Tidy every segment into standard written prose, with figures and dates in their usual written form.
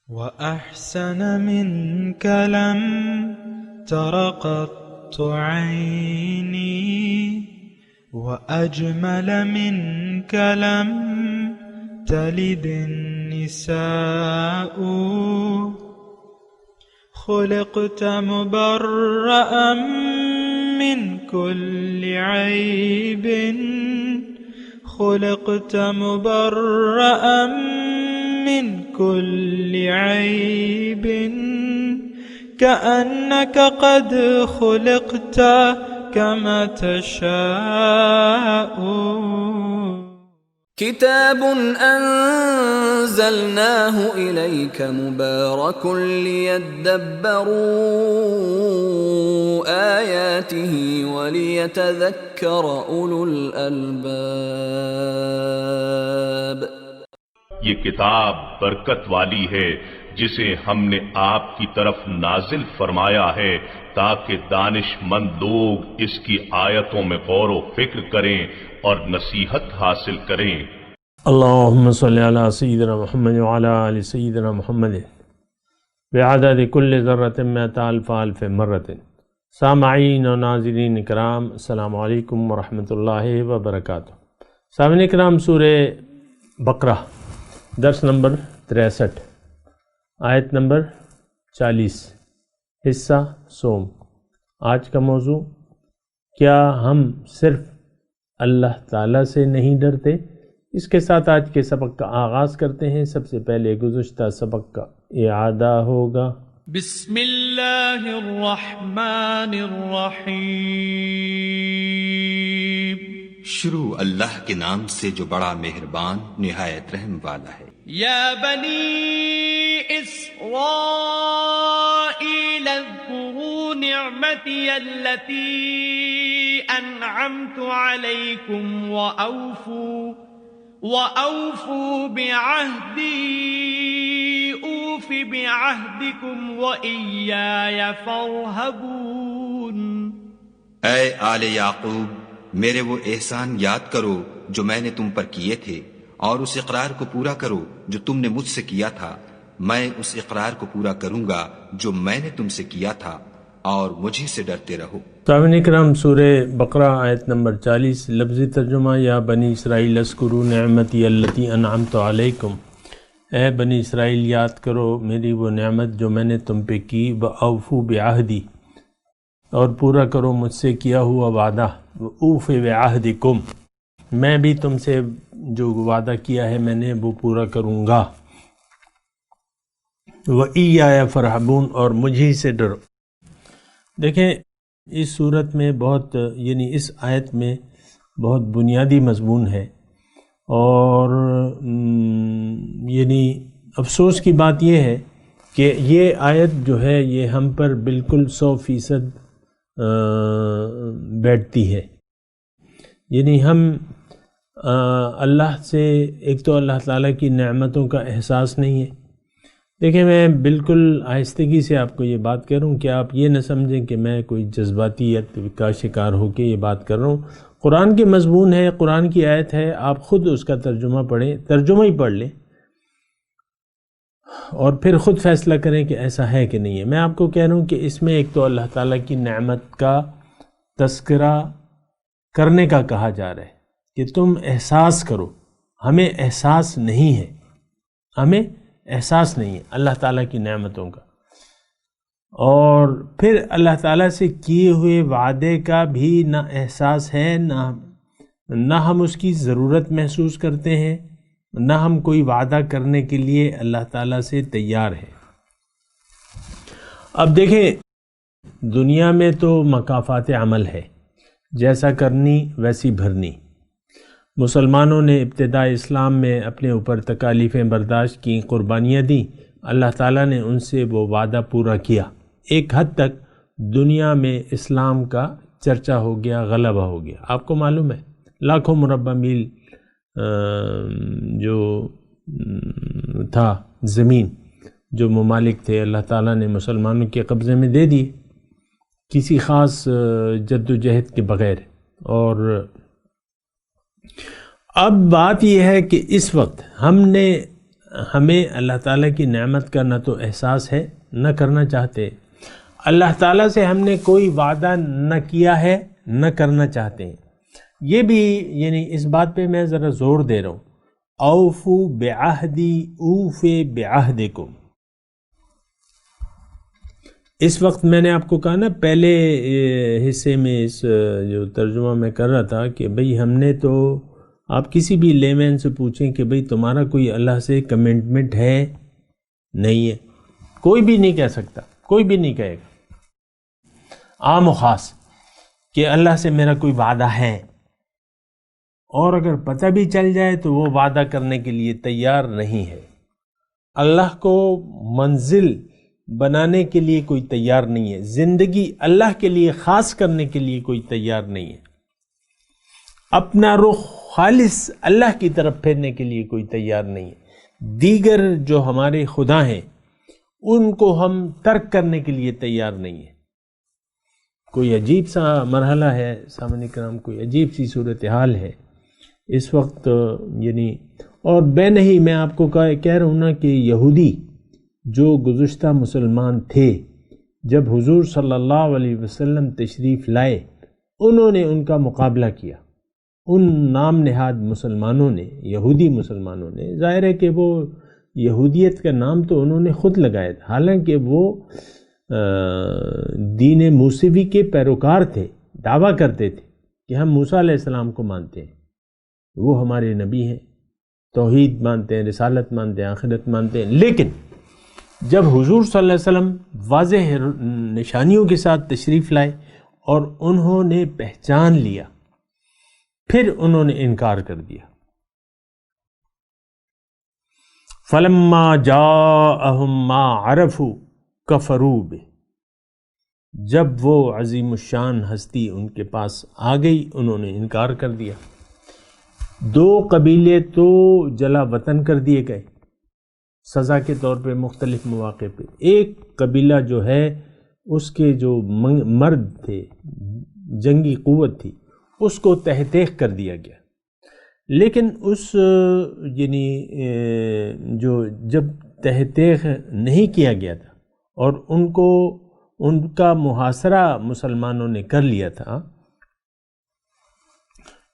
وأحسن منك لم تر قط عيني وأجمل منك لم تلد النساء خلقت مبرأ من كل عيب خلقت مبرأ من كل عيب كأنك قد خلقت كما تشاء كتاب أنزلناه إليك مبارك ليدبروا آياته وليتذكر أولو الألباب. یہ کتاب برکت والی ہے جسے ہم نے آپ کی طرف نازل فرمایا ہے تاکہ دانش مند لوگ اس کی آیتوں میں غور و فکر کریں اور نصیحت حاصل کریں. اللہم صلی علی سیدنا محمد وعلی آل سیدنا محمد بعدد کل ذرۃ مئۃ الف الف مرۃ. سامعین و ناظرین کرام، السلام علیکم ورحمۃ اللہ وبرکاتہ. سامعین کرام، سورہ بقرہ درس نمبر 63، آیت نمبر 40، حصہ سوم. آج کا موضوع: کیا ہم صرف اللہ تعالیٰ سے نہیں ڈرتے؟ اس کے ساتھ آج کے سبق کا آغاز کرتے ہیں. سب سے پہلے گزشتہ سبق کا اعادہ ہوگا. بسم اللہ الرحمن الرحیم. شروع اللہ کے نام سے جو بڑا مہربان نہایت رحم والا ہے. یا بنی اسرائیل اذکروا نعمتی التي انعمت علیکم وأوفوا بعهدي أوف بعهدكم وإياي فارهبون. اے آل یعقوب، میرے وہ احسان یاد کرو جو میں نے تم پر کیے تھے، اور اس اقرار کو پورا کرو جو تم نے مجھ سے کیا تھا. میں اس اقرار کو پورا کروں گا جو میں نے تم سے کیا تھا، اور مجھے سے ڈرتے رہو. سامعین اکرام، سورہ بقرہ آیت نمبر 40. لفظی ترجمہ: یا بنی اسرائیل اذکروا نعمتی التی انعمت علیکم. اے بنی اسرائیل، یاد کرو میری وہ نعمت جو میں نے تم پہ کی. وأوفوا بعہدی، اور پورا کرو مجھ سے کیا ہوا وعدہ. وأوف بعہدکم، میں بھی تم سے جو وعدہ کیا ہے میں نے وہ پورا کروں گا. وإیایا فرحبون، اور مجھے سے ڈرو. دیکھیں، اس صورت میں اس آیت میں بہت بنیادی مضمون ہے، اور افسوس کی بات یہ ہے کہ یہ آیت جو ہے یہ ہم پر بالکل 100% بیٹھتی ہے. ہم اللہ سے، ایک تو اللہ تعالیٰ کی نعمتوں کا احساس نہیں ہے. دیکھیں، میں بالکل آہستگی سے آپ کو یہ بات کر رہا ہوں کہ آپ یہ نہ سمجھیں کہ میں کوئی جذباتیت کا شکار ہو کے یہ بات کر رہا ہوں. قرآن کے مضمون ہے، قرآن کی آیت ہے، آپ خود اس کا ترجمہ پڑھیں، ترجمہ ہی پڑھ لیں، اور پھر خود فیصلہ کریں کہ ایسا ہے کہ نہیں ہے. میں آپ کو کہہ رہا ہوں کہ اس میں ایک تو اللہ تعالیٰ کی نعمت کا تذکرہ کرنے کا کہا جا رہا ہے کہ تم احساس کرو. ہمیں احساس نہیں ہے، ہمیں احساس نہیں ہے اللہ تعالیٰ کی نعمتوں کا. اور پھر اللہ تعالیٰ سے کیے ہوئے وعدے کا بھی نہ احساس ہے، نہ ہم اس کی ضرورت محسوس کرتے ہیں، نہ ہم کوئی وعدہ کرنے کے لیے اللہ تعالیٰ سے تیار ہیں. اب دیکھیں، دنیا میں تو مکافات عمل ہے، جیسا کرنی ویسی بھرنی. مسلمانوں نے ابتداء اسلام میں اپنے اوپر تکالیفیں برداشت کی، قربانیاں دیں. اللہ تعالیٰ نے ان سے وہ وعدہ پورا کیا. ایک حد تک دنیا میں اسلام کا چرچا ہو گیا، غلبہ ہو گیا. آپ کو معلوم ہے لاکھوں مربع میل جو تھا زمین، جو ممالک تھے، اللہ تعالیٰ نے مسلمانوں کے قبضے میں دے دی کسی خاص جد و جہد کے بغیر. اور اب بات یہ ہے کہ اس وقت ہم نے ہمیں اللہ تعالیٰ کی نعمت کا نہ تو احساس ہے نہ کرنا چاہتے، اللہ تعالیٰ سے ہم نے کوئی وعدہ نہ کیا ہے نہ کرنا چاہتے ہیں۔ یہ بھی یعنی اس بات پہ میں ذرا زور دے رہا ہوں، اوفو بعہدی اوف بعہدکم۔ اس وقت میں نے آپ کو کہا نا پہلے حصے میں اس جو ترجمہ میں کر رہا تھا کہ بھئی ہم نے تو، آپ کسی بھی لے مین سے پوچھیں کہ بھئی تمہارا کوئی اللہ سے کمٹمنٹ ہے؟ نہیں ہے، کوئی بھی نہیں کہہ سکتا، کوئی بھی نہیں کہے گا عام و خاص کہ اللہ سے میرا کوئی وعدہ ہے، اور اگر پتہ بھی چل جائے تو وہ وعدہ کرنے کے لیے تیار نہیں ہے۔ اللہ کو منزل بنانے کے لیے کوئی تیار نہیں ہے، زندگی اللہ کے لیے خاص کرنے کے لیے کوئی تیار نہیں ہے، اپنا رخ خالص اللہ کی طرف پھیرنے کے لیے کوئی تیار نہیں ہے، دیگر جو ہمارے خدا ہیں ان کو ہم ترک کرنے کے لیے تیار نہیں ہیں۔ کوئی عجیب سا مرحلہ ہے سامعین کرام، کوئی عجیب سی صورتحال ہے اس وقت یعنی، اور بے نہیں میں آپ کو کہہ رہا ہوں نا کہ یہودی جو گزشتہ مسلمان تھے جب حضور صلی اللہ علیہ وسلم تشریف لائے، انہوں نے ان کا مقابلہ کیا، ان نام نہاد مسلمانوں نے، یہودی مسلمانوں نے۔ ظاہر ہے کہ وہ یہودیت کا نام تو انہوں نے خود لگایا تھا، حالانکہ وہ دین موسوی کے پیروکار تھے، دعویٰ کرتے تھے کہ ہم موسیٰ علیہ السلام کو مانتے ہیں، وہ ہمارے نبی ہیں، توحید مانتے ہیں، رسالت مانتے ہیں، آخرت مانتے ہیں۔ لیکن جب حضور صلی اللہ علیہ وسلم واضح نشانیوں کے ساتھ تشریف لائے اور انہوں نے پہچان لیا، پھر انہوں نے انکار کر دیا۔ فَلَمَّا جَاءَهُم مَّا عَرَفُوا كَفَرُوا بِهِ، جب وہ عظیم الشان ہستی ان کے پاس آ گئی انہوں نے انکار کر دیا۔ دو قبیلے تو جلا وطن کر دیے گئے سزا کے طور پہ مختلف مواقع پہ۔ ایک قبیلہ جو ہے اس کے جو مرد تھے، جنگی قوت تھی، اس کو تہ تیغ کر دیا گیا۔ لیکن اس یعنی جو جب تہ تیغ نہیں کیا گیا تھا اور ان کا محاصرہ مسلمانوں نے کر لیا تھا،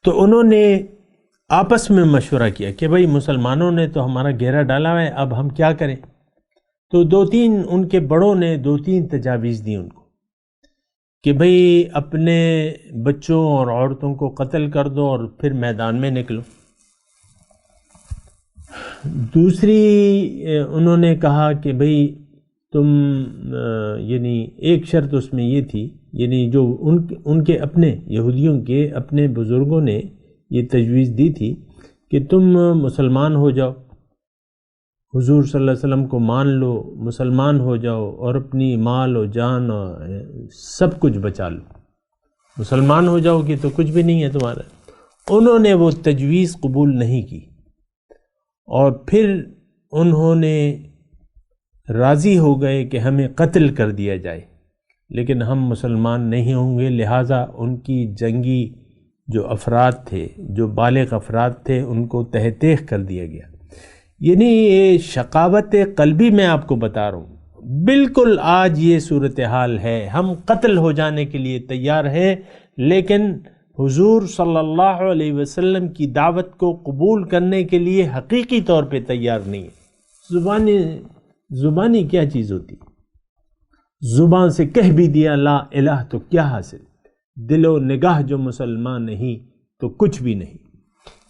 تو انہوں نے آپس میں مشورہ کیا کہ بھئی مسلمانوں نے تو ہمارا گھیرا ڈالا ہے، اب ہم کیا کریں؟ تو دو تین ان کے بڑوں نے دو تین تجاویز دی ان کو کہ بھئی اپنے بچوں اور عورتوں کو قتل کر دو اور پھر میدان میں نکلو۔ دوسری انہوں نے کہا کہ بھئی تم یعنی ایک شرط اس میں یہ تھی، یعنی جو ان کے اپنے یہودیوں کے اپنے بزرگوں نے یہ تجویز دی تھی کہ تم مسلمان ہو جاؤ، حضور صلی اللہ علیہ وسلم کو مان لو، مسلمان ہو جاؤ اور اپنی مال و جان سب کچھ بچا لو، مسلمان ہو جاؤ کہ تو کچھ بھی نہیں ہے تمہارا۔ انہوں نے وہ تجویز قبول نہیں کی اور پھر انہوں نے راضی ہو گئے کہ ہمیں قتل کر دیا جائے، لیکن ہم مسلمان نہیں ہوں گے، لہٰذا ان کی جنگی جو افراد تھے، جو بالغ افراد تھے، ان کو تہ تیغ کر دیا گیا۔ یعنی یہ شقاوت قلبی میں آپ کو بتا رہا ہوں، بالکل آج یہ صورتحال ہے، ہم قتل ہو جانے کے لیے تیار ہیں، لیکن حضور صلی اللہ علیہ وسلم کی دعوت کو قبول کرنے کے لیے حقیقی طور پہ تیار نہیں ہے۔ زبانی کیا چیز ہوتی، زبان سے کہہ بھی دیا لا الہ تو کیا حاصل، دل و نگاہ جو مسلمان نہیں تو کچھ بھی نہیں۔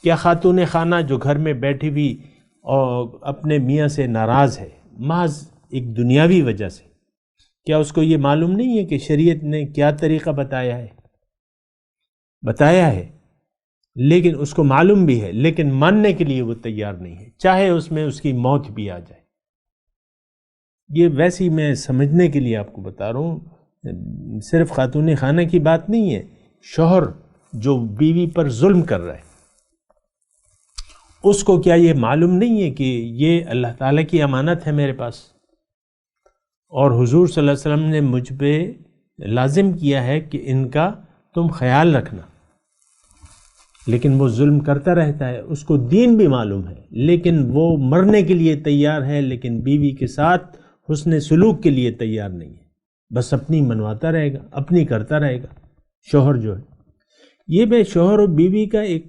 کیا خاتون خانہ جو گھر میں بیٹھی ہوئی اور اپنے میاں سے ناراض ہے محض ایک دنیاوی وجہ سے، کیا اس کو یہ معلوم نہیں ہے کہ شریعت نے کیا طریقہ بتایا ہے؟ لیکن اس کو معلوم بھی ہے، لیکن ماننے کے لیے وہ تیار نہیں ہے، چاہے اس میں اس کی موت بھی آ جائے۔ یہ ویسی میں سمجھنے کے لیے آپ کو بتا رہا ہوں، صرف خاتون خانہ کی بات نہیں ہے، شوہر جو بیوی پر ظلم کر رہا ہے، اس کو کیا یہ معلوم نہیں ہے کہ یہ اللہ تعالیٰ کی امانت ہے میرے پاس، اور حضور صلی اللہ علیہ وسلم نے مجھ پہ لازم کیا ہے کہ ان کا تم خیال رکھنا۔ لیکن وہ ظلم کرتا رہتا ہے، اس کو دین بھی معلوم ہے، لیکن وہ مرنے کے لیے تیار ہے، لیکن بیوی کے ساتھ حسن سلوک کے لیے تیار نہیں ہے، بس اپنی منواتا رہے گا، اپنی کرتا رہے گا شوہر جو ہے۔ یہ میں شوہر اور بیوی کا ایک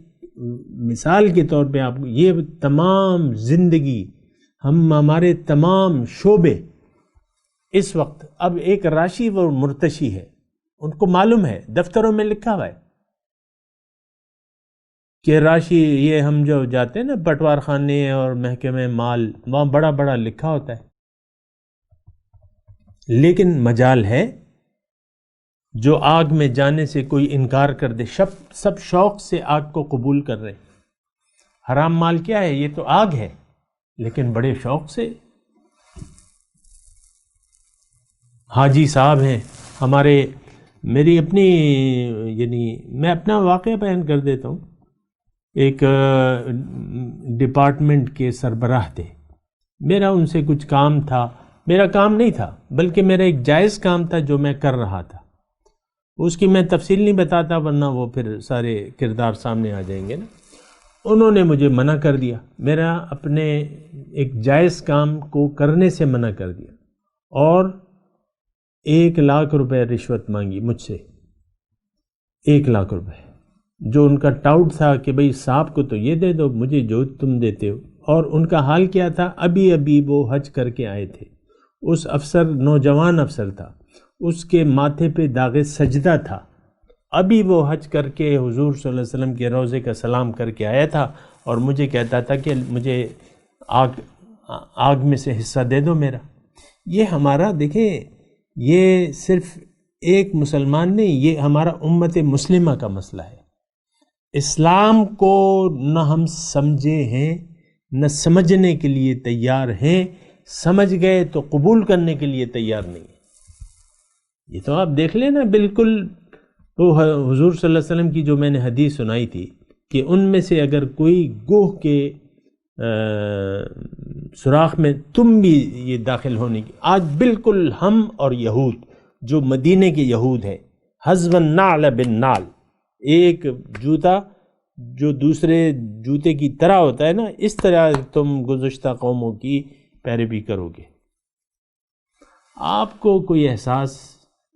مثال کے طور پہ آپ کو، یہ تمام زندگی ہمارے تمام شعبے اس وقت اب ایک راشی و مرتشی ہے، ان کو معلوم ہے، دفتروں میں لکھا ہوا ہے کہ راشی، یہ ہم جو جاتے ہیں نا پٹوار خانے اور محکمہ مال، وہاں بڑا بڑا لکھا ہوتا ہے، لیکن مجال ہے جو آگ میں جانے سے کوئی انکار کر دے، سب شوق سے آگ کو قبول کر رہے ہیں۔ حرام مال کیا ہے؟ یہ تو آگ ہے، لیکن بڑے شوق سے۔ حاجی صاحب ہیں ہمارے، میری اپنی، یعنی میں اپنا واقعہ بیان کر دیتا ہوں، ایک ڈپارٹمنٹ کے سربراہ تھے، میرا ان سے کچھ کام تھا، میرا کام نہیں تھا بلکہ میرا ایک جائز کام تھا جو میں کر رہا تھا، اس کی میں تفصیل نہیں بتاتا ورنہ وہ پھر سارے کردار سامنے آ جائیں گے نا۔ انہوں نے مجھے منع کر دیا، میرا اپنے ایک جائز کام کو کرنے سے منع کر دیا، اور 1,00,000 روپے رشوت مانگی مجھ سے، 1,00,000 روپے، جو ان کا ٹاؤٹ تھا کہ بھئی صاحب کو تو یہ دے دو، مجھے جو تم دیتے ہو۔ اور ان کا حال کیا تھا، ابھی وہ حج کر کے آئے تھے، اس افسر نوجوان افسر تھا، اس کے ماتھے پہ داغ سجدہ تھا، ابھی وہ حج کر کے حضور صلی اللہ علیہ وسلم کے روضے کا سلام کر کے آیا تھا، اور مجھے کہتا تھا کہ مجھے آگ میں سے حصہ دے دو میرا۔ یہ ہمارا، دیکھیں، یہ صرف ایک مسلمان نہیں، یہ ہمارا امت مسلمہ کا مسئلہ ہے۔ اسلام کو نہ ہم سمجھے ہیں، نہ سمجھنے کے لیے تیار ہیں، سمجھ گئے تو قبول کرنے کے لیے تیار نہیں ہیں۔ یہ تو آپ دیکھ لیں نا، بالکل وہ حضور صلی اللہ علیہ وسلم کی جو میں نے حدیث سنائی تھی کہ ان میں سے اگر کوئی گوہ کے سوراخ میں تم بھی یہ داخل ہونے کی، آج بالکل ہم اور یہود جو مدینے کے یہود ہیں، حذو النعل بالنعل، ایک جوتا جو دوسرے جوتے کی طرح ہوتا ہے نا، اس طرح تم گزشتہ قوموں کی پیروی کرو گے۔ آپ کو کوئی احساس،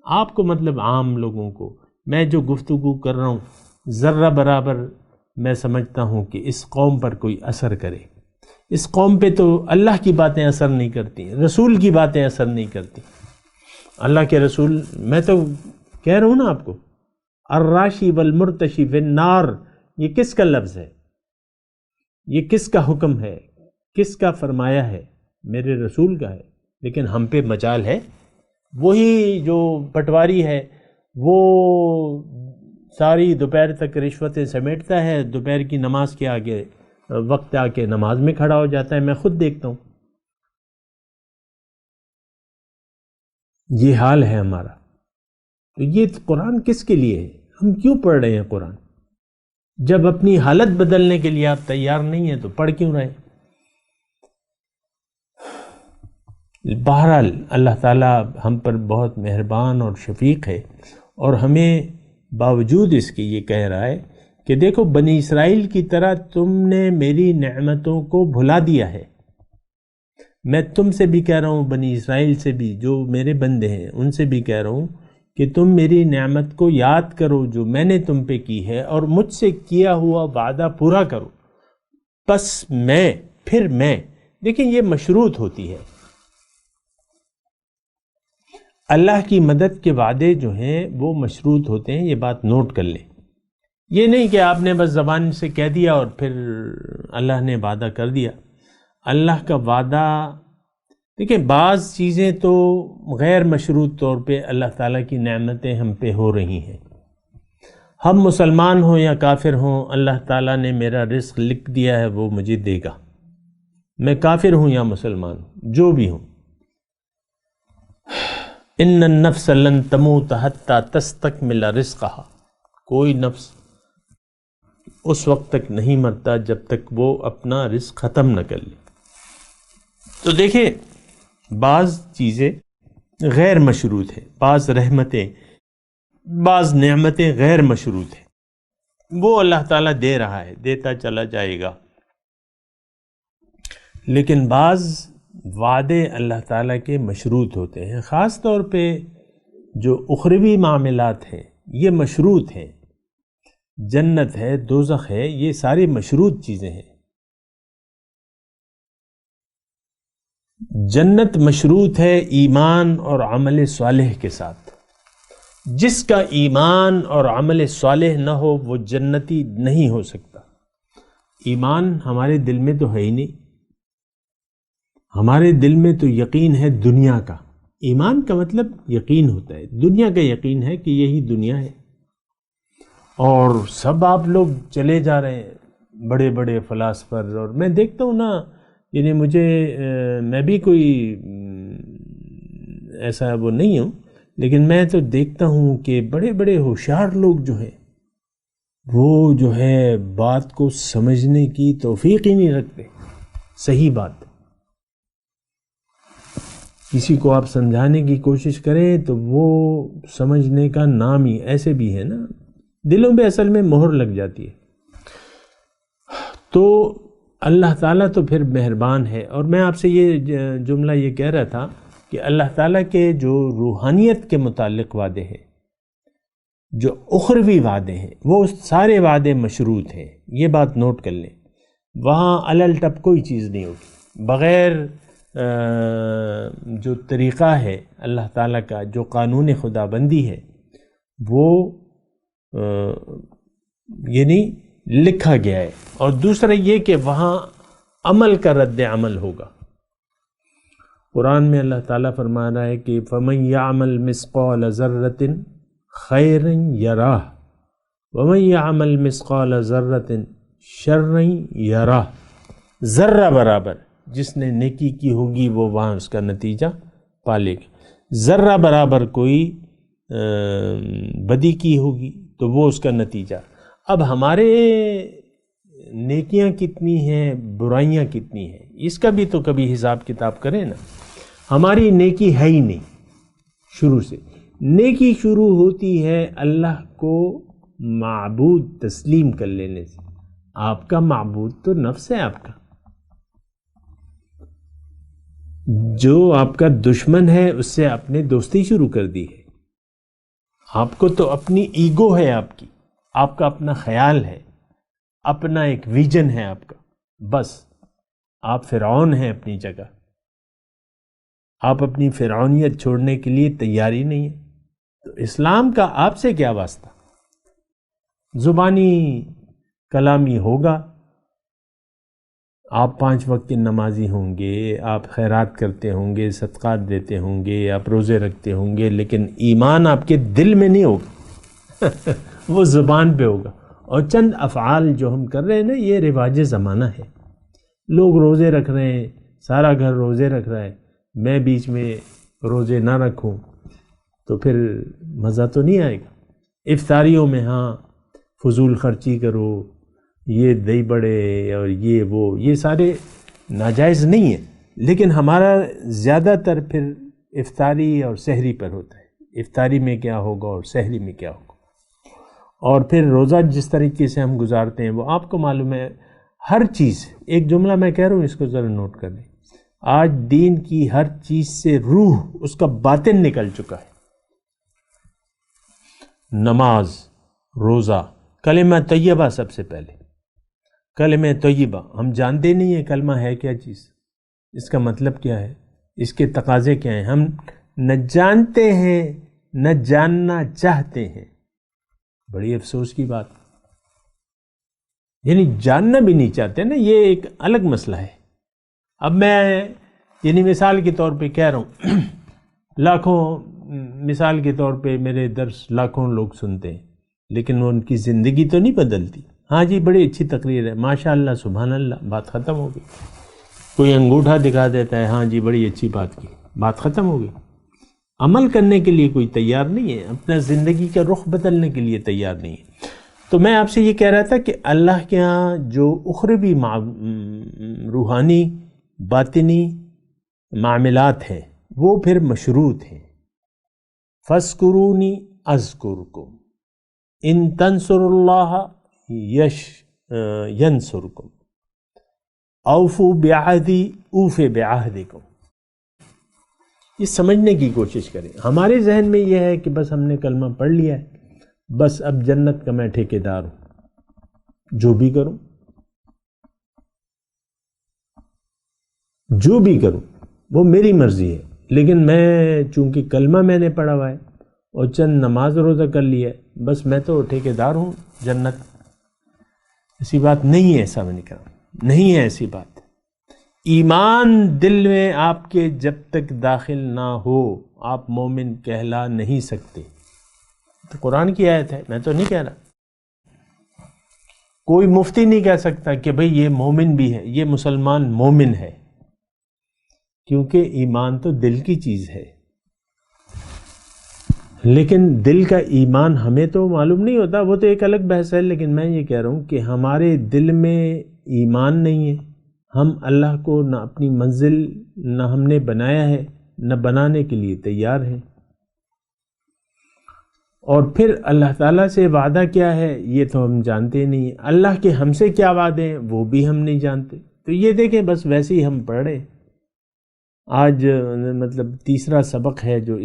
آپ کو مطلب عام لوگوں کو، میں جو گفتگو کر رہا ہوں ذرہ برابر میں سمجھتا ہوں کہ اس قوم پر کوئی اثر کرے۔ اس قوم پہ تو اللہ کی باتیں اثر نہیں کرتی، رسول کی باتیں اثر نہیں کرتی۔ اللہ کے رسول، میں تو کہہ رہا ہوں نا آپ کو، الراشی والمرتشی فی النار، یہ کس کا لفظ ہے؟ یہ کس کا حکم ہے؟ کس کا فرمایا ہے؟ میرے رسول کا ہے، لیکن ہم پہ مجال ہے۔ وہی جو پٹواری ہے وہ ساری دوپہر تک رشوتیں سمیٹتا ہے، دوپہر کی نماز کے آگے وقت آ کے نماز میں کھڑا ہو جاتا ہے، میں خود دیکھتا ہوں۔ یہ حال ہے ہمارا۔ تو یہ قرآن کس کے لیے ہے؟ ہم کیوں پڑھ رہے ہیں قرآن؟ جب اپنی حالت بدلنے کے لیے آپ تیار نہیں ہیں تو پڑھ کیوں رہے؟ بہرحال اللہ تعالیٰ ہم پر بہت مہربان اور شفیق ہے، اور ہمیں باوجود اس کے یہ کہہ رہا ہے کہ دیکھو بنی اسرائیل کی طرح تم نے میری نعمتوں کو بھلا دیا ہے۔ میں تم سے بھی کہہ رہا ہوں، بنی اسرائیل سے بھی، جو میرے بندے ہیں ان سے بھی کہہ رہا ہوں کہ تم میری نعمت کو یاد کرو جو میں نے تم پہ کی ہے، اور مجھ سے کیا ہوا وعدہ پورا کرو، بس پھر میں دیکھیں یہ مشروط ہوتی ہے۔ اللہ کی مدد کے وعدے جو ہیں وہ مشروط ہوتے ہیں، یہ بات نوٹ کر لیں۔ یہ نہیں کہ آپ نے بس زبان سے کہہ دیا اور پھر اللہ نے وعدہ کر دیا۔ اللہ کا وعدہ، دیکھیں بعض چیزیں تو غیر مشروط طور پہ اللہ تعالیٰ کی نعمتیں ہم پہ ہو رہی ہیں، ہم مسلمان ہوں یا کافر ہوں، اللہ تعالیٰ نے میرا رزق لکھ دیا ہے، وہ مجھے دے گا، میں کافر ہوں یا مسلمان ہوں، جو بھی ہوں۔ ان النفس لن تموت حتی تستکمل رزقها، کوئی نفس اس وقت تک نہیں مرتا جب تک وہ اپنا رزق ختم نہ کر لے۔ تو دیکھیں بعض چیزیں غیر مشروط ہیں، بعض رحمتیں، بعض نعمتیں غیر مشروط ہیں، وہ اللہ تعالیٰ دے رہا ہے، دیتا چلا جائے گا، لیکن بعض وعدے اللہ تعالیٰ کے مشروط ہوتے ہیں، خاص طور پہ جو اخروی معاملات ہیں یہ مشروط ہیں، جنت ہے، دوزخ ہے، یہ ساری مشروط چیزیں ہیں۔ جنت مشروط ہے ایمان اور عمل صالح کے ساتھ، جس کا ایمان اور عمل صالح نہ ہو وہ جنتی نہیں ہو سکتا۔ ایمان ہمارے دل میں تو ہے ہی نہیں، ہمارے دل میں تو یقین ہے دنیا کا، ایمان کا مطلب یقین ہوتا ہے، دنیا کا یقین ہے کہ یہی دنیا ہے، اور سب آپ لوگ چلے جا رہے ہیں بڑے بڑے فلاسفر، اور میں دیکھتا ہوں نا، یعنی مجھے میں بھی کوئی ایسا وہ نہیں ہوں، لیکن میں تو دیکھتا ہوں کہ بڑے بڑے ہوشیار لوگ جو ہیں وہ جو ہے بات کو سمجھنے کی توفیق ہی نہیں رکھتے۔ صحیح بات، کسی کو آپ سمجھانے کی کوشش کریں تو وہ سمجھنے کا نام ہی، ایسے بھی ہے نا، دلوں پہ اصل میں مہر لگ جاتی ہے۔ تو اللہ تعالیٰ تو پھر مہربان ہے، اور میں آپ سے یہ جملہ یہ کہہ رہا تھا کہ اللہ تعالیٰ کے جو روحانیت کے متعلق وعدے ہیں، جو اخروی وعدے ہیں، وہ سارے وعدے مشروط ہیں، یہ بات نوٹ کر لیں۔ وہاں الل ٹپ کوئی چیز نہیں ہوگی، بغیر جو طریقہ ہے اللہ تعالیٰ کا، جو قانون خدا بندی ہے، وہ یعنی لکھا گیا ہے، اور دوسرا یہ کہ وہاں عمل کا رد عمل ہوگا۔ قرآن میں اللہ تعالیٰ فرما رہا ہے کہ فَمَن يَعْمَلْ مِثْقَالَ ذَرَّةٍ خَيْرًا يَرَهُ وَمَن يَعْمَلْ مِثْقَالَ ذَرَّةٍ شَرًّا يَرَهُ، ذرہ برابر جس نے نیکی کی ہوگی وہ وہاں اس کا نتیجہ پالے گا، ذرہ برابر کوئی بدی کی ہوگی تو وہ اس کا نتیجہ۔ اب ہمارے نیکیاں کتنی ہیں، برائیاں کتنی ہیں، اس کا بھی تو کبھی حساب کتاب کریں نا۔ ہماری نیکی ہے ہی نہیں، شروع سے نیکی شروع ہوتی ہے اللہ کو معبود تسلیم کر لینے سے۔ آپ کا معبود تو نفس ہے، آپ کا جو آپ کا دشمن ہے اس سے آپ نے دوستی شروع کر دی ہے۔ آپ کو تو اپنی ایگو ہے، آپ کا اپنا خیال ہے، اپنا ایک ویژن ہے آپ کا، بس آپ فرعون ہیں اپنی جگہ۔ آپ اپنی فرعونیت چھوڑنے کے لیے تیاری نہیں ہے، تو اسلام کا آپ سے کیا واسطہ؟ زبانی کلامی ہوگا، آپ 5 وقت کے نمازی ہوں گے، آپ خیرات کرتے ہوں گے، صدقات دیتے ہوں گے، آپ روزے رکھتے ہوں گے، لیکن ایمان آپ کے دل میں نہیں ہوگا وہ زبان پہ ہوگا۔ اور چند افعال جو ہم کر رہے ہیں نا، یہ رواج زمانہ ہے، لوگ روزے رکھ رہے ہیں، سارا گھر روزے رکھ رہا ہے، میں بیچ میں روزے نہ رکھوں تو پھر مزہ تو نہیں آئے گا۔ افطاریوں میں ہاں فضول خرچی کرو، یہ دہی بڑے اور یہ سارے ناجائز نہیں ہیں، لیکن ہمارا زیادہ تر پھر افطاری اور سحری پر ہوتا ہے، افطاری میں کیا ہوگا اور سحری میں کیا ہوگا، اور پھر روزہ جس طریقے سے ہم گزارتے ہیں وہ آپ کو معلوم ہے۔ ہر چیز، ایک جملہ میں کہہ رہا ہوں، اس کو ذرا نوٹ کر لیں، آج دین کی ہر چیز سے روح اس کا باطن نکل چکا ہے۔ نماز، روزہ، کلمہ طیبہ، سب سے پہلے کلمہ طیبہ، ہم جانتے نہیں ہیں کلمہ ہے کیا چیز، اس کا مطلب کیا ہے، اس کے تقاضے کیا ہیں، ہم نہ جانتے ہیں نہ جاننا چاہتے ہیں۔ بڑی افسوس کی بات، یعنی جاننا بھی نہیں چاہتے نا، یہ ایک الگ مسئلہ ہے۔ اب میں یعنی مثال کے طور پہ کہہ رہا ہوں، لاکھوں، مثال کے طور پہ میرے درس لاکھوں لوگ سنتے ہیں، لیکن وہ ان کی زندگی تو نہیں بدلتی۔ ہاں جی بڑی اچھی تقریر ہے، ماشاء اللہ، سبحان اللہ، بات ختم ہو گئی۔ کوئی انگوٹھا دکھا دیتا ہے، ہاں جی بڑی اچھی بات کی، بات ختم ہو گئی۔ عمل کرنے کے لیے کوئی تیار نہیں ہے، اپنا زندگی کا رخ بدلنے کے لیے تیار نہیں ہے۔ تو میں آپ سے یہ کہہ رہا تھا کہ اللہ کے ہاں جو اخروی روحانی باطنی معاملات ہیں وہ پھر مشروط ہیں۔ فَاذْكُرُونِي أَذْكُرْكُمْ إِن تَنصُرُوا اللَّهَ ینصرکم، اوفوا بعہدی اوف بعہدکم. یہ سمجھنے کی کوشش کریں. ہمارے ذہن میں یہ ہے کہ بس ہم نے کلمہ پڑھ لیا ہے، بس اب جنت کا میں ٹھیکیدار ہوں، جو بھی کروں وہ میری مرضی ہے. لیکن میں چونکہ کلمہ میں نے پڑھا ہوا ہے اور چند نماز روزہ کر لیا ہے، بس میں تو ٹھیکیدار ہوں جنت. ایسی بات نہیں ہے سامنے کا، نہیں ہے ایسی بات. ایمان دل میں آپ کے جب تک داخل نہ ہو آپ مومن کہلا نہیں سکتے. تو قرآن کی آیت ہے، میں تو نہیں کہہ رہا. کوئی مفتی نہیں کہہ سکتا کہ بھئی یہ مومن بھی ہے، یہ مسلمان مومن ہے، کیونکہ ایمان تو دل کی چیز ہے. لیکن دل کا ایمان ہمیں تو معلوم نہیں ہوتا، وہ تو ایک الگ بحث ہے. لیکن میں یہ کہہ رہا ہوں کہ ہمارے دل میں ایمان نہیں ہے. ہم اللہ کو نہ اپنی منزل نہ ہم نے بنایا ہے، نہ بنانے کے لیے تیار ہیں. اور پھر اللہ تعالیٰ سے وعدہ کیا ہے یہ تو ہم جانتے نہیں. اللہ کے ہم سے کیا وعدے ہیں وہ بھی ہم نہیں جانتے. تو یہ دیکھیں بس ویسے ہی ہم پڑھ رہے ہیں. آج مطلب تیسرا سبق ہے جو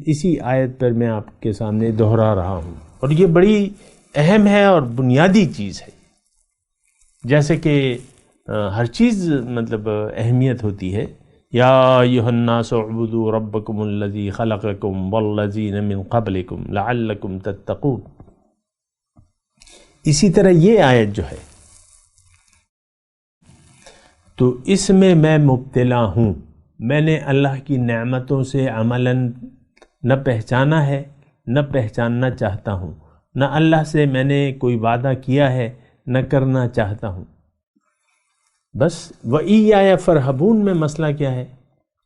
اسی آیت پر میں آپ کے سامنے دہرا رہا ہوں، اور یہ بڑی اہم ہے اور بنیادی چیز ہے. جیسے کہ ہر چیز مطلب اہمیت ہوتی ہے. یا ایھا الناس اعبدوا ربکم الذی خلقکم والذین من قبلکم لعلکم تتقون. اسی طرح یہ آیت جو ہے تو اس میں مبتلا ہوں. میں نے اللہ کی نعمتوں سے عملاً نہ پہچانا ہے نہ پہچاننا چاہتا ہوں، نہ اللہ سے میں نے کوئی وعدہ کیا ہے نہ کرنا چاہتا ہوں. بس وَإِيَّايَ فَارْهَبُونَ میں مسئلہ کیا ہے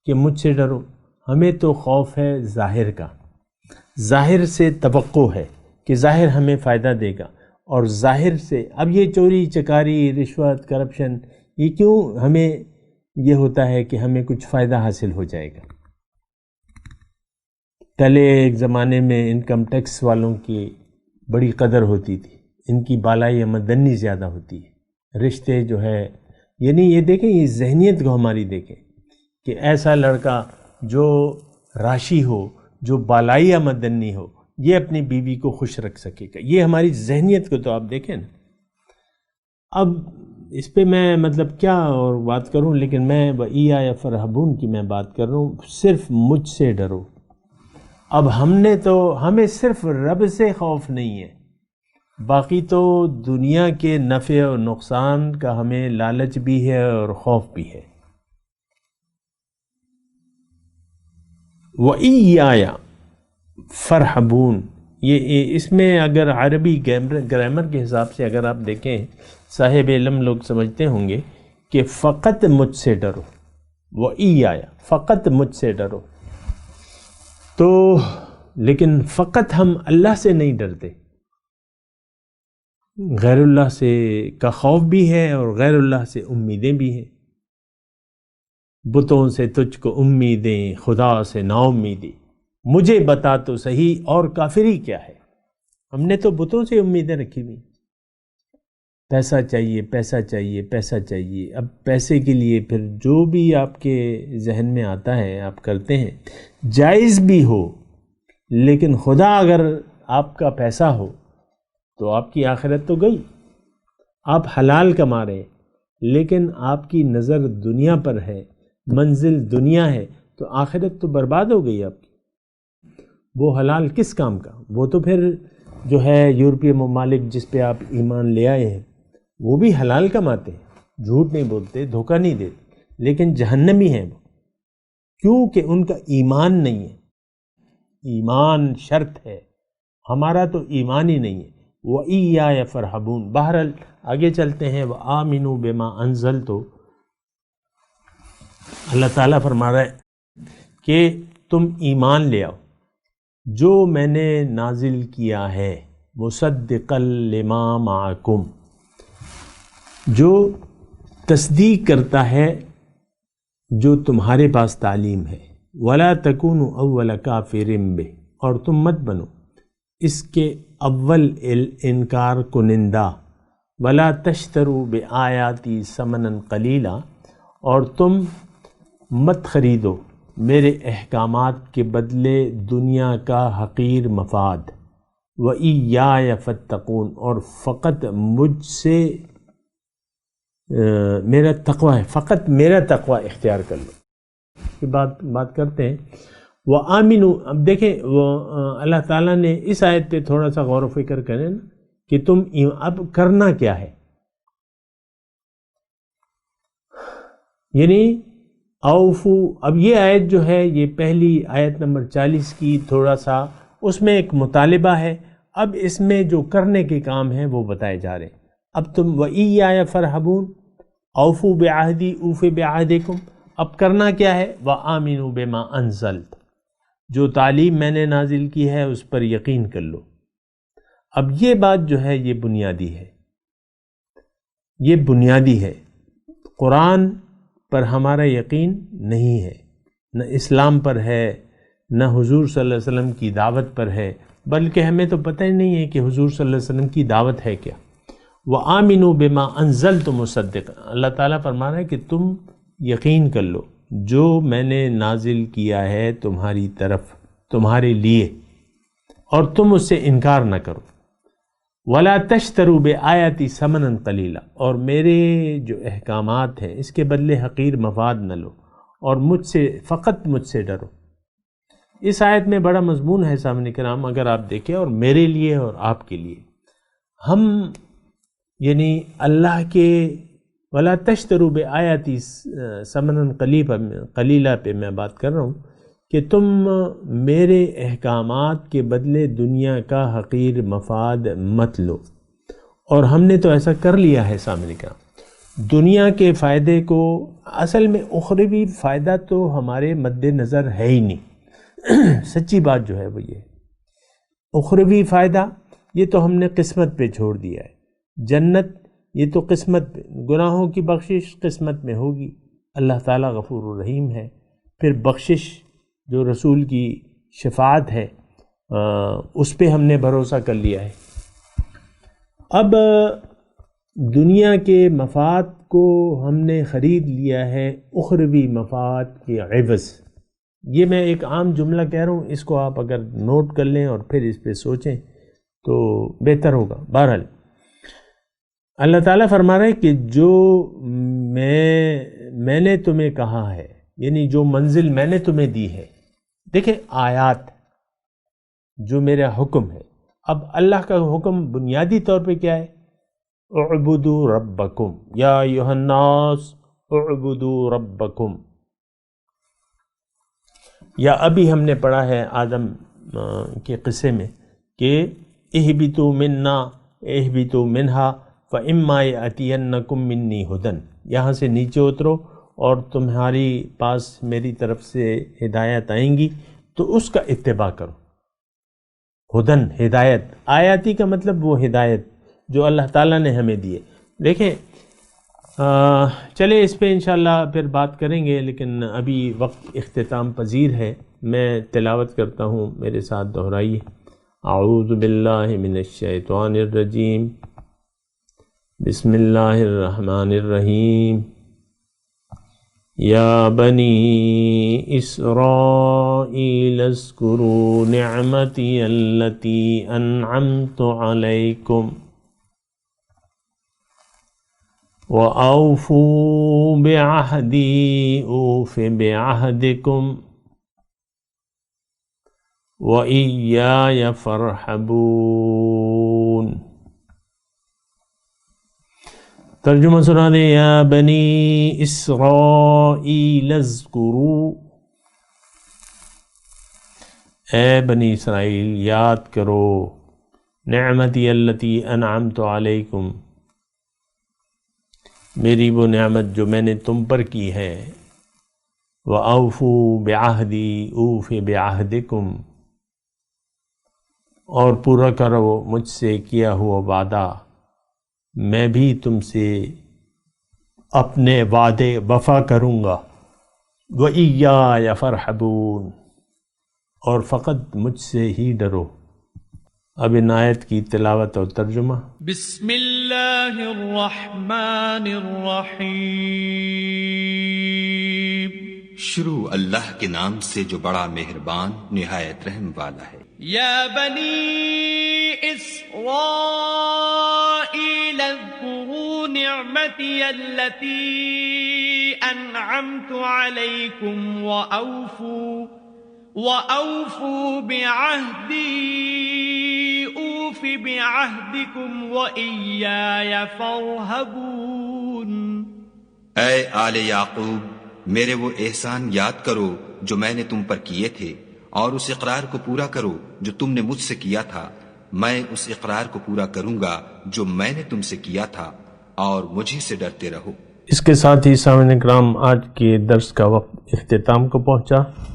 کہ مجھ سے ڈرو. ہمیں تو خوف ہے ظاہر کا، ظاہر سے توقع ہے کہ ظاہر ہمیں فائدہ دے گا، اور ظاہر سے اب یہ چوری چکاری رشوت کرپشن یہ کیوں ہمیں یہ ہوتا ہے کہ ہمیں کچھ فائدہ حاصل ہو جائے گا. پہلے ایک زمانے میں انکم ٹیکس والوں کی بڑی قدر ہوتی تھی، ان کی بالائی آمدنی زیادہ ہوتی ہے. رشتے جو ہے یعنی یہ دیکھیں، یہ ذہنیت کو ہماری دیکھیں کہ ایسا لڑکا جو راشی ہو، جو بالائی آمدنی ہو، یہ اپنی بیوی کو خوش رکھ سکے گا. یہ ہماری ذہنیت کو تو آپ دیکھیں نا. اب اس پہ میں مطلب کیا اور بات کروں، لیکن میں وَإِيَّايَ فَارْهَبُونَ کی میں بات کر رہا ہوں. صرف مجھ سے ڈرو. اب ہمیں صرف رب سے خوف نہیں ہے، باقی تو دنیا کے نفع و نقصان کا ہمیں لالچ بھی ہے اور خوف بھی ہے. وَإِيَّايَ فَارْهَبُونَ یہ اس میں اگر عربی گرامر کے حساب سے اگر آپ دیکھیں، صاحب علم لوگ سمجھتے ہوں گے کہ فقط مجھ سے ڈرو. وَإِيَّايَ فقط مجھ سے ڈرو. تو لیکن فقط ہم اللہ سے نہیں ڈرتے، غیر اللہ سے کا خوف بھی ہے اور غیر اللہ سے امیدیں بھی ہیں. بتوں سے تجھ کو امیدیں، خدا سے نا امیدیں، مجھے بتا تو صحیح اور کافری کیا ہے. ہم نے تو بتوں سے امیدیں رکھی ہوئی. پیسہ چاہیے، پیسہ چاہیے، پیسہ چاہیے. اب پیسے کے لیے پھر جو بھی آپ کے ذہن میں آتا ہے آپ کرتے ہیں، جائز بھی ہو، لیکن خدا اگر آپ کا پیسہ ہو تو آپ کی آخرت تو گئی. آپ حلال کما رہے ہیں لیکن آپ کی نظر دنیا پر ہے، منزل دنیا ہے، تو آخرت تو برباد ہو گئی آپ کی. وہ حلال کس کام کا؟ وہ تو پھر جو ہے یورپی ممالک جس پہ آپ ایمان لے آئے ہیں وہ بھی حلال کماتے ہیں، جھوٹ نہیں بولتے، دھوکہ نہیں دیتے، لیکن جہنمی ہیں وہ، کیونکہ ان کا ایمان نہیں ہے. ایمان شرط ہے، ہمارا تو ایمان ہی نہیں ہے. وَإِيَّايَ فَارْهَبُونَ. بہرحال آگے چلتے ہیں. وَآمِنُوا بِمَا أَنزَلْتُ. اللہ تعالیٰ فرما رہا ہے کہ تم ایمان لے آؤ جو میں نے نازل کیا ہے، مُصَدِّقًا لِمَا مَعَكُمْ، جو تصدیق کرتا ہے جو تمہارے پاس تعلیم ہے. وَلَا تَكُونُوا أَوَّلَ كَافِرٍ بِهِ. اور تم مت بنو اس کے اول انکار کنندہ، ولا تشتروا بآیاتی ثمنا قلیلا، اور تم مت خریدو میرے احکامات کے بدلے دنیا کا حقیر مفاد، وَإِيَّايَ فَاتَّقُونَ، اور فقط مجھ سے میرا تقوی ہے، فقط میرا تقوی اختیار کر لو۔ یہ بات کرتے ہیں وَآمِنُوا۔ اب دیکھیں وہ اللہ تعالیٰ نے اس آیت پہ تھوڑا سا غور و فکر کریں نا کہ تم اب کرنا کیا ہے، یعنی اوفو۔ اب یہ آیت جو ہے یہ پہلی آیت نمبر 40 کی تھوڑا سا اس میں ایک مطالبہ ہے، اب اس میں جو کرنے کے کام ہیں وہ بتائے جا رہے ہیں۔ اب تم وَإِيَّايَ فَارْهَبُونَ، اوفو بعہدی اوف بعہدکم، اب کرنا کیا ہے، وَآمِنُوا بِمَا أَنزَلْتُ، جو تعلیم میں نے نازل کی ہے اس پر یقین کر لو۔ اب یہ بات جو ہے یہ بنیادی ہے، یہ بنیادی ہے۔ قرآن پر ہمارا یقین نہیں ہے، نہ اسلام پر ہے، نہ حضور صلی اللہ علیہ وسلم کی دعوت پر ہے، بلکہ ہمیں تو پتہ ہی نہیں ہے کہ حضور صلی اللہ علیہ وسلم کی دعوت ہے کیا۔ وَآمِنُوا بِمَا أَنزَلْتُ مُصَدِّقًا، اللہ تعالیٰ فرما رہا ہے کہ تم یقین کر لو جو میں نے نازل کیا ہے تمہاری طرف، تمہارے لیے، اور تم اس سے انکار نہ کرو۔ وَلَا تَشْتَرُوا بِآیَاتِي ثَمَنًا قَلِيلًا، اور میرے جو احکامات ہیں اس کے بدلے حقیر مفاد نہ لو، اور مجھ سے فقط مجھ سے ڈرو۔ اس آیت میں بڑا مضمون ہے سامعین کرام، اگر آپ دیکھیں، اور میرے لیے اور آپ کے لیے۔ ہم یعنی اللہ کے وَلَا تَشْتَرُوا بِآیَاتِي ثَمَنًا قَلِيلًا پہ میں بات کر رہا ہوں کہ تم میرے احکامات کے بدلے دنیا کا حقیر مفاد مت لو، اور ہم نے تو ایسا کر لیا ہے سامنے کا۔ دنیا کے فائدے کو، اصل میں اخروی فائدہ تو ہمارے مد نظر ہے ہی نہیں، سچی بات جو ہے وہ یہ اخروی فائدہ یہ تو ہم نے قسمت پہ چھوڑ دیا ہے۔ جنت یہ تو قسمت پہ، گناہوں کی بخشش قسمت میں ہوگی، اللہ تعالیٰ غفور الرحیم ہے، پھر بخشش جو رسول کی شفاعت ہے اس پہ ہم نے بھروسہ کر لیا ہے۔ اب دنیا کے مفاد کو ہم نے خرید لیا ہے اخروی مفاد کے عوض۔ یہ میں ایک عام جملہ کہہ رہا ہوں، اس کو آپ اگر نوٹ کر لیں اور پھر اس پہ سوچیں تو بہتر ہوگا۔ بہرحال اللہ تعالیٰ فرما رہا ہے کہ جو میں نے تمہیں کہا ہے، یعنی جو منزل میں نے تمہیں دی ہے، دیکھیں آیات جو میرا حکم ہے۔ اب اللہ کا حکم بنیادی طور پہ کیا ہے؟ اعبدوا ربکم یا ایھا الناس اعبدوا ربکم، یا ابھی ہم نے پڑھا ہے آدم کے قصے میں کہ اہبطوا منا اہبطوا منہا فإما یأتینکم منی ھدی، یہاں سے نیچے اترو اور تمہاری پاس میری طرف سے ہدایت آئیں گی تو اس کا اتباع کرو۔ ہدن ہدایت، آیاتی کا مطلب وہ ہدایت جو اللہ تعالیٰ نے ہمیں دی ہے۔ دیکھیں چلے اس پہ انشاءاللہ پھر بات کریں گے، لیکن ابھی وقت اختتام پذیر ہے۔ میں تلاوت کرتا ہوں، میرے ساتھ دہرائیے۔ اعوذ باللہ من الشیطان الرجیم، بسم اللہ الرحمن الرحیم۔ یا بنی اسرائیل اذکروا نعمتی التی انعمت علیکم وَأَوْفُوا بِعَهْدِي أُوفِ بِعَهْدِكُمْ وَإِيَّايَ فَارْحَبُونَ۔ ترجمہ سنا دیں۔ یا بنی اسرائیل اذکروا، اے بنی اسرائیل یاد کرو، نعمتی التی انعمت علیکم، میری وہ نعمت جو میں نے تم پر کی ہے، وَأَوْفُوا بِعَهْدِي أُوفِ بِعَهْدِكُمْ، اور پورا کرو مجھ سے کیا ہوا وعدہ، میں بھی تم سے اپنے وعدے وفا کروں گا۔ وَإِيَّايَ فَارْحَبُونَ، اور فقط مجھ سے ہی ڈرو۔ اب ان آیت کی تلاوت اور ترجمہ۔ بسم اللہ الرحمن الرحیم۔ شروع اللہ کے نام سے جو بڑا مہربان نہایت رحم والا ہے۔ یا بنی اسرائیل اذکروا نعمتی التي انعمت علیکم وأوفوا بعهدي أوف بعهدكم وإياي فارهبون۔ اے آل یعقوب، میرے وہ احسان یاد کرو جو میں نے تم پر کیے تھے، اور اس اقرار کو پورا کرو جو تم نے مجھ سے کیا تھا۔ میں اس اقرار کو پورا کروں گا جو میں نے تم سے کیا تھا، اور مجھے سے ڈرتے رہو۔ اس کے ساتھ ہی سامعین کرام، آج کے درس کا وقت اختتام کو پہنچا۔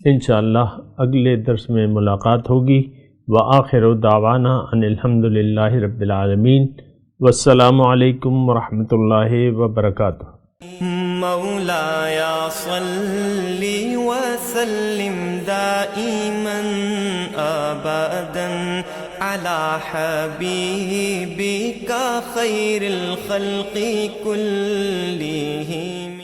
انشاءاللہ اگلے درس میں ملاقات ہوگی۔ وآخر دعوانا ان الحمدللہ رب العالمین، والسلام علیکم ورحمۃ اللہ وبرکاتہ۔ مولایا صلی وسلم دائما ابدا علی حبیبک خیر الخلق کلہم۔